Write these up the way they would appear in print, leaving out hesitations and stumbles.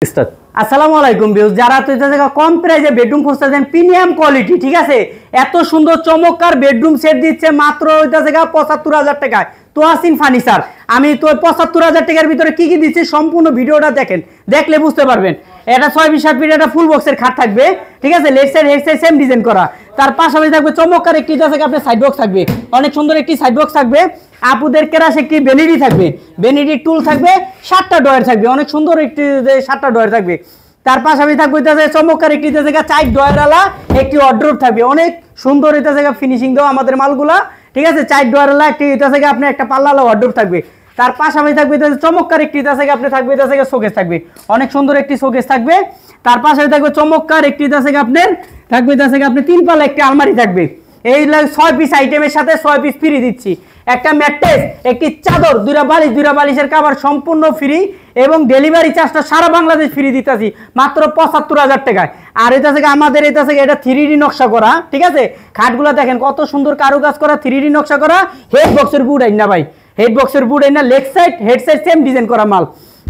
আসসালামু আলাইকুম ভিউয়ার্স, যারা তো এটা জায়গা কম প্রাইসে বেডরুম খুঁজতেছেন প্রিমিয়াম কোয়ালিটি, ঠিক আছে, এত সুন্দর চমৎকার বেডরুম সেট দিচ্ছে মাত্র ওইটা জায়গা ৭৫,০০০ টাকায় তোয়াসিন ফার্নিচার। আমি তো ৭৫,০০০ টাকার ভিতরে কি কি দিচ্ছি সম্পূর্ণ ভিডিওটা দেখেন, দেখলে বুঝতে পারবেন। এটা ৬-৭ ফিট একটা ফুল বক্সের খাট থাকবে, ঠিক আছে, left side head side same design করা। তার পাশাপাশি থাকবে চমৎকার একটি জায়গা আপনার সাইড বক্স থাকবে, অনেক সুন্দর একটি সাইড বক্স থাকবে। আপুদের কেরাস একটি বেনিডি থাকবে, বেনিডি টুল থাকবে, 7টা ডয়ার থাকবে, অনেক সুন্দর একটি 7টা ডয়ার থাকবে। তার পাশাপাশি থাকবে চমৎকার একটি জায়গা 4 ডয়ারওয়ালা একটি ওয়ার্ডরোব থাকবে, অনেক সুন্দর এটা জায়গা ফিনিশিং দেওয়া আমাদের মালগুলা, ঠিক আছে। 4 ডয়ারওয়ালা একটি এটা জায়গা আপনার একটা পাল্লাওয়ালা ওয়ার্ডরোব থাকবে। তার পাশাপাশি থাকবে চমৎকার একটি এটা জায়গা আপনি থাকবে এটা জায়গা শোকেস থাকবে, অনেক সুন্দর একটি শোকেস থাকবে। তার পাশাপাশি থাকবে চমৎকার একটি এটা জায়গা আপনার থাকবে এটা জায়গা আপনি 3 পাল্লা একটি আলমারি থাকবে। এই 6 পিস আইটেমের সাথে 6 পিস ফ্রি দিচ্ছি, একটা ম্যাট্রেস, একটি চাদর, 2টা বালিশের কভার সম্পূর্ণ ফ্রি এবং ডেলিভারি চার্জটা সারা বাংলাদেশ ফ্রি দিতেছি মাত্র ৭৫,০০০ টাকায়। আর এটা থেকে আমাদের এটা থেকে এটা 3D নকশা করা, ঠিক আছে। খাটগুলো দেখেন কত সুন্দর কারুকাজ করা, 3D নকশা করা। হেড বক্সের বুট আইন না ভাই, হেড বক্সের বুট আইন না, leg side head side same design করা মাল।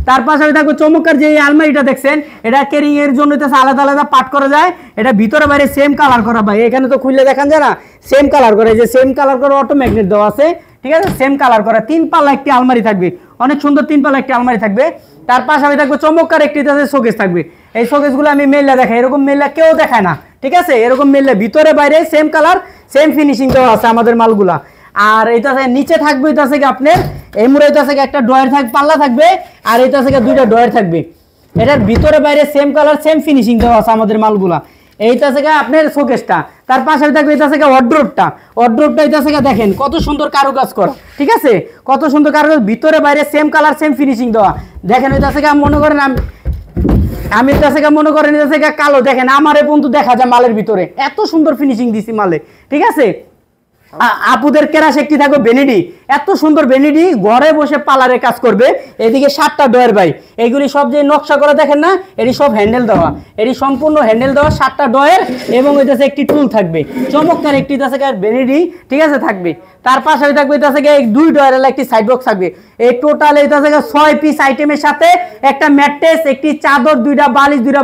তার পাশাপাশি থাকবে চমৎকার যে আলমারিটা দেখছেন, এটা ক্যারিং এর জন্য আলাদা আলাদা পার্ট করা যায়, এটা ভিতরে বাইরে সেম কালার করা ভাই, এখানে তো খুললে দেখান যায় না, সেম কালার করে, যে সেম কালার করে অটো ম্যাগনেট দেওয়া আছে, ঠিক আছে, সেম কালার করা। 3 পাল্লা একটি আলমারি থাকবে, অনেক সুন্দর 3 পাল্লা একটি আলমারি থাকবে। তার পাশাপাশি থাকবে চমৎকার একটি শোকেস থাকবে। এই শোকেসগুলো আমি মেললা দেখাই, এরকম মেললা কেউ দেখায় না, ঠিক আছে, এরকম মেললা ভিতরে বাইরে সেম কালার সেম ফিনিশিং দেওয়া আছে আমাদের মালগুলা। আর এটা নিচে থাকবে এটা থেকে আপনার এই মুড়ে এটা থেকে একটা ডয়ার থাকবে, পাল্লা থাকবে, আর এটা থেকে 2টা ডয়ার থাকবে। এটার ভিতরে বাইরে সেম কালার সেম ফিনিশিং দেওয়া আছে আমাদের মালগুলা। এইটা থেকে আপনার শোকেসটা, তার পাশে থাকবে এটা থেকে ওয়ার্ডরোবটা এটা থেকে দেখেন কত সুন্দর কারুকাজ করা, ঠিক আছে, কত সুন্দর কারুকাজ, ভিতরে বাইরে সেম কালার সেম ফিনিশিং দেওয়া। দেখেন এটা থেকে মনে করেন আমি এটা থেকে মনে করেন এটা থেকে কালো, দেখেন আমার এ পর্যন্ত দেখা যায় মালের ভিতরে, এত সুন্দর ফিনিশিং দিছি মালে, ঠিক আছে। আপুদের কেরাস একটি থাকবে বেনিডি, এত সুন্দর বেনিডি, ঘরে বসে পার্লারে কাজ করবে। এদিকে 7টা ডয়ার ভাই, এইগুলি সব যে নকশা করা দেখেন না, এটি সব হ্যান্ডেল দেওয়া, এটি সম্পূর্ণ হ্যান্ডেল দেওয়া, 7টা ডয়ার এবং এটা একটি টুল থাকবে, চমৎকার একটি বেনিডি, ঠিক আছে, থাকবে। তার পাশে থাকবে এটা থেকে 2 ডয়ারের একটি সাইড বক্স থাকবে। এই টোটাল এটা থেকে 6 পিস আইটেমের সাথে একটা ম্যাট্রেস, একটি চাদর, 2টা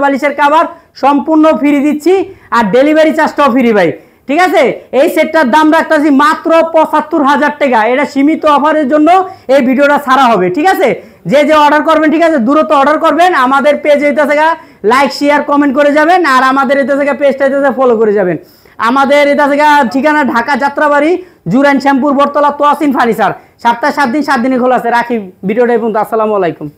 বালিশের কভার সম্পূর্ণ ফ্রি দিচ্ছি, আর ডেলিভারি চার্জটাও ফ্রি ভাই, ঠিক আছে। এই সেটটার দাম রাখতেছি মাত্র ৭৫,০০০ টাকা। এটা সীমিত অফারের জন্য এই ভিডিওটা ছাড়া হবে, ঠিক আছে। যে অর্ডার করবেন, ঠিক আছে, দ্রুত অর্ডার করবেন, আমাদের পেজে এটা থেকে লাইক শেয়ার কমেন্ট করে যাবেন, আর আমাদের এটা থেকে পেজটা এটা ফলো করে যাবেন। আমাদের এটা থেকে ঠিকানা ঢাকা যাত্রাবাড়ি, জুরাইন শ্যামপুর, বটতলা, তোয়াসিন ফার্নিচার। সপ্তাহে 7 দিন 7 দিনই খোলা আছে। রাখি ভিডিওটা এই পর্যন্ত। আসসালামু আলাইকুম।